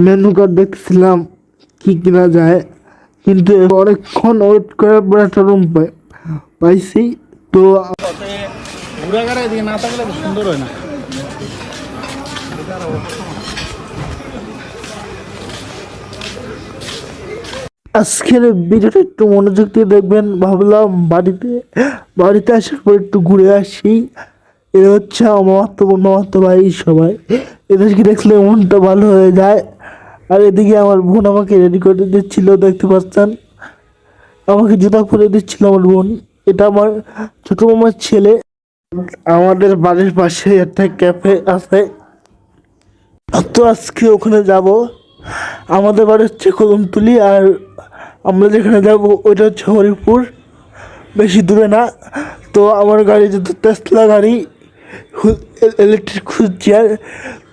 Menu card দেখছিলাম কি কিনা যায়, কিন্তু অনেকক্ষণ ওয়েট করার পর একটা রুম পাইছি। তো ঘোরাঘাড়া এদিকে না থাকলে তো সুন্দর হয় না। আজকের ভিডিওটা একটু মনোযোগ দিয়ে দেখবেন। ভাবলাম বাড়িতে আসার পর একটু ঘুরে আসি। এ হচ্ছে আমার মামাতো ভাই সবাই, এদেরকে দেখলে মনটা ভালো হয়ে যায়। আর এদিকে আমার বোন আমাকে রেডি করে দিচ্ছিল, দেখতে পাচ্ছেন আমাকে জুতা পরে দিচ্ছিল আমার বোন। এটা আমার ছোট মামার ছেলে। আমাদের বাড়ির পাশে একটা ক্যাফে আছে, তো আজকে ওখানে যাব। আমাদের বাড়ি হচ্ছে কদমতলি, আর আমরা যেখানে যাব ওইটা হচ্ছে হরিপুর, বেশি দূরে না। তো আমার গাড়ি যেহেতু টেসলা গাড়ি, ইলেকট্রিক খুঁজছি। আর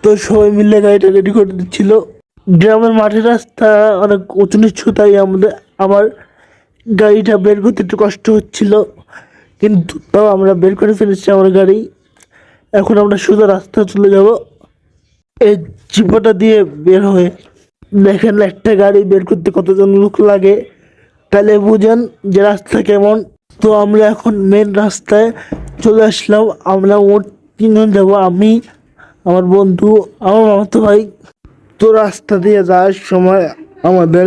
তো সবাই মিলে গাড়িটা রেডি করে দিচ্ছিল। গ্রামের মাঠের রাস্তা অনেক উঁচু নিচু, তাই আমার গাড়িটা বের করতে একটু কষ্ট হচ্ছিল, কিন্তু তাও আমরা বের করে ফেলেছি আমার গাড়ি। এখন আমরা সোজা রাস্তা চলে যাব। এই চিপাটা দিয়ে বের হয়ে দেখেন একটা গাড়ি বের করতে কতজন লোক লাগে, তাহলে বুঝেন যে রাস্তা কেমন। তো আমরা এখন মেন রাস্তায় চলে আসলাম। আমরা মোট 3 জন যাবো, আমি, আমার বন্ধু, আমার মামাতো ভাই। তো রাস্তা দিয়ে যাওয়ার সময় আমাদের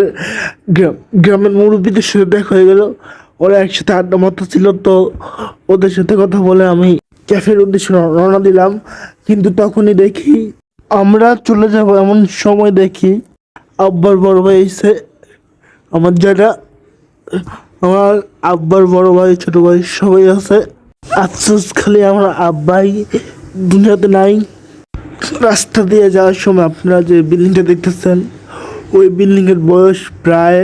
গ্রামের মুরব্বীদের সাথে দেখা হয়ে গেল। ওরা একসাথে আড্ডা মারতে ছিল, তো ওদের সাথে কথা বলে আমি ক্যাফের উদ্দেশ্যে রওনা দিলাম। কিন্তু তখনই দেখি আমরা চলে যাব এমন সময় দেখি আব্বার বড় ভাই এসে, আমার যারা আমার আব্বার বড় ভাই ছোট ভাই সবাই আছে। আফসোস খালি আমার আব্বাই দুনিয়াতে নাই। রাস্তা দিয়ে যাওয়ার সময় আপনারা যে বিল্ডিংটা দেখতেছেন, ওই বিল্ডিংয়ের বয়স প্রায়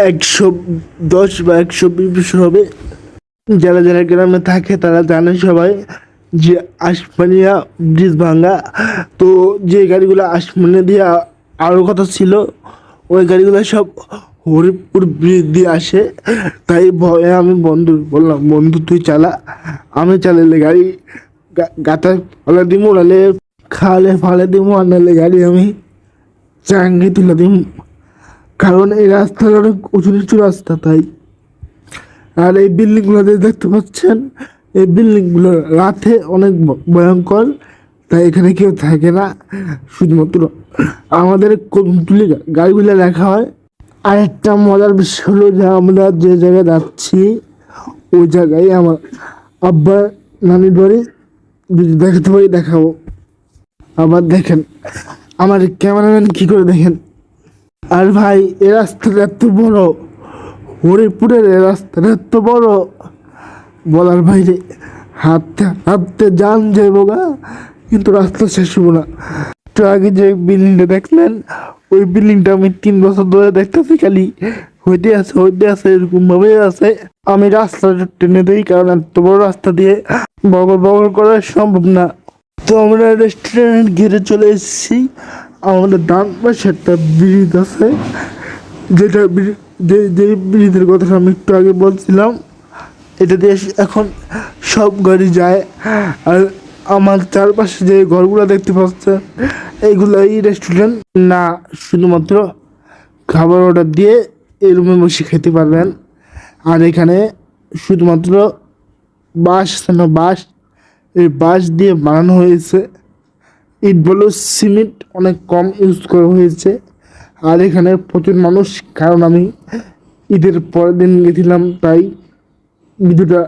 110 বা 120 বছর হবে। যারা যারা গ্রামে থাকে তারা জানে সবাই যে আসমানিয়া ব্রিজ ভাঙ্গা। তো যে গাড়িগুলো আসমানিয়া দিয়ে আরও কথা ছিল, ওই গাড়িগুলো সব হরিপুর ব্রিজ দিয়ে আসে। তাই ভয়ে আমি বন্ধু বললাম, বন্ধু তুই চালা, আমি চালালে গাড়ি গাতা ফলে দিব, নাহলে খালে ফালে দিব, আর নাহলে গাড়ি আমি চাঙ্গি তুলে দিব। কারণ এই রাস্তাটা অনেক উঁচু নিচু রাস্তা, তাই। আর এই বিল্ডিংগুলো দেখতে পাচ্ছেন, এই বিল্ডিংগুলো রাতে অনেক ভয়ঙ্কর, তাই এখানে কেউ থাকে না, শুধুমাত্র আমাদের কদমতলি গাড়িগুলো রাখা হয়। আর একটা মজার বিষয় হলো যে আমরা যে জায়গায় যাচ্ছি ওই জায়গায় আমার আব্বার নানির বাড়ি। যদি দেখাতে পারি দেখাবো। আবার দেখেন আমার ক্যামেরাম্যান কি করে, দেখেন। আর ভাই এ রাস্তাটা এত বড়, হরিপুরের এ রাস্তাটা এত বড় বলার বাইরে। হাঁটতে হাঁটতে যান যাবো গা, কিন্তু রাস্তা শেষ হবো না। একটু আগে যে বিল্ডিংটা দেখলেন, ওই বিল্ডিংটা আমি 3 বছর ধরে দেখতেছি, খালি হইতে আছে এরকম ভাবে আছে। আমি রাস্তাটা টেনে দিই, কারণ এত বড় রাস্তা দিয়ে বগল করা সম্ভব না। তো আমরা রেস্টুরেন্ট ঘিরে চলে এসেছি। আমাদের ডান পাশে একটা ব্রিজ আছে, যেটা যে ব্রিজের কথা আমি একটু আগে বলছিলাম। এটা দিয়ে এখন সব গাড়ি যায়। আর আমার চারপাশে যে ঘরগুলো দেখতে পাচ্ছেন, এইগুলোই রেস্টুরেন্ট না, শুধুমাত্র খাবার অর্ডার দিয়ে এই রুমে বসে খেতে পারবেন। আর এখানে শুধুমাত্র বাঁশ, এই বাঁশ দিয়ে বানানো হয়েছে। ইট বলো সিমেন্ট অনেক কম ইউজ করা হয়েছে। আর এখানে প্রচুর মানুষ, কারণ আমি ঈদের পরের দিন গেছিলাম, তাই ভিডিওটা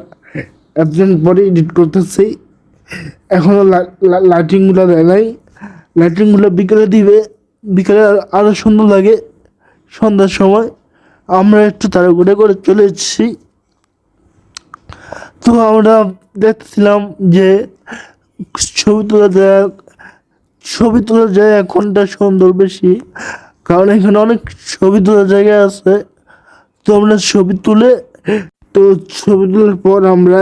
একজন পরে এডিট করতেছি। এখনও লাইটিংগুলো দেয় নাই, লাইটিংগুলো বিকেলে দিবে। বিকেলে আরও সুন্দর লাগে সন্ধ্যার সময়। আমরা একটু তাড়াহুড়ো করে চলে এসেছি। তো আমরা দেখছিলাম যে ছবি তোলার জায়গা কোনটা সুন্দর বেশি, কারণ এখানে অনেক ছবি তোলার জায়গা আছে। তো আমরা ছবি তোলার পর আমরা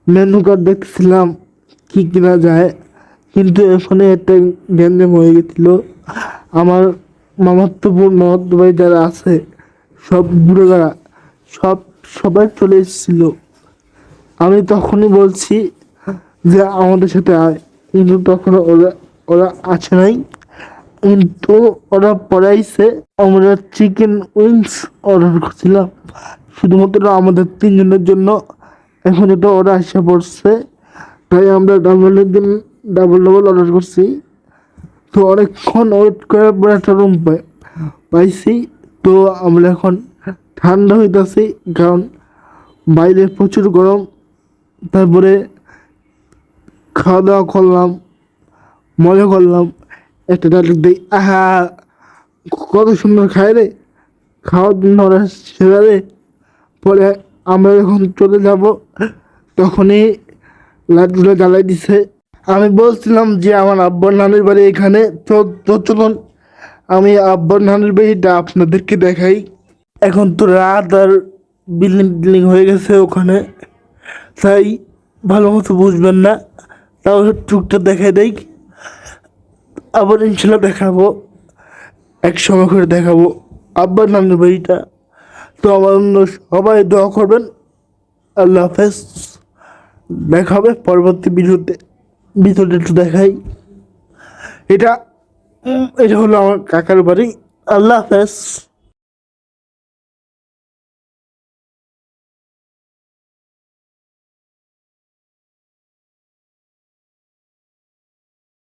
মেনু কার্ড দেখছিলাম কি কিনা যায়, কিন্তু এখানে একটা গ্যাঞ্জাম হয়ে গেছিল। আমার মামাতো ভাই যারা আছে সব বুড়োরা সবাই চলে এসেছিল। আমি তখনই বলছি যে আমাদের সাথে আয়, কিন্তু তখন ওরা আসে নাই। কিন্তু ওরা পড়াইছে। আমরা চিকেন উইংস অর্ডার করছিলাম শুধুমাত্র আমাদের তিনজনের জন্য। এখন এটা ওরা এসে পড়ছে, তাই আমরা ডাবল ডাবল অর্ডার করছি। তো অনেকক্ষণ ওয়েট করার পর একটা রুম পাইছি। তো আমরা এখন ঠান্ডা হইতেছি, কারণ বাইরে প্রচুর গরম। তারপরে খাওয়া দাওয়া করলাম, মজা করলাম, একটা ডায়লগ দিই, আহা কত সুন্দর খায় রে, খাওয়ার জন্য ওরা সেরা রে। পরে আমরা যখন চলে যাব তখনই লাইটগুলো জ্বালাই দিছে। আমি বলছিলাম যে আমার আব্বার নানির বাড়ি এখানে, তো চলুন আমি আব্বার নানির বাড়িটা আপনাদেরকে দেখাই। এখন তো রাত আর বিল্ডিং হয়ে গেছে ওখানে, তাই ভালো মতো বুঝবেন না, তাও টুকটা দেখাই দেই। আবার ইনশাল্লাহ দেখাবো, এক সময় করে দেখাবো আব্বার নানির বাড়িটা। তো আমার জন্য সবাই দোয়া করবেন। আল্লাহ হাফেজ, দেখা হবে পরবর্তী ভিডিওতে একটু দেখাই। এটা এটা হলো আমার কাকার বাড়ি। আল্লাহ হাফেজ।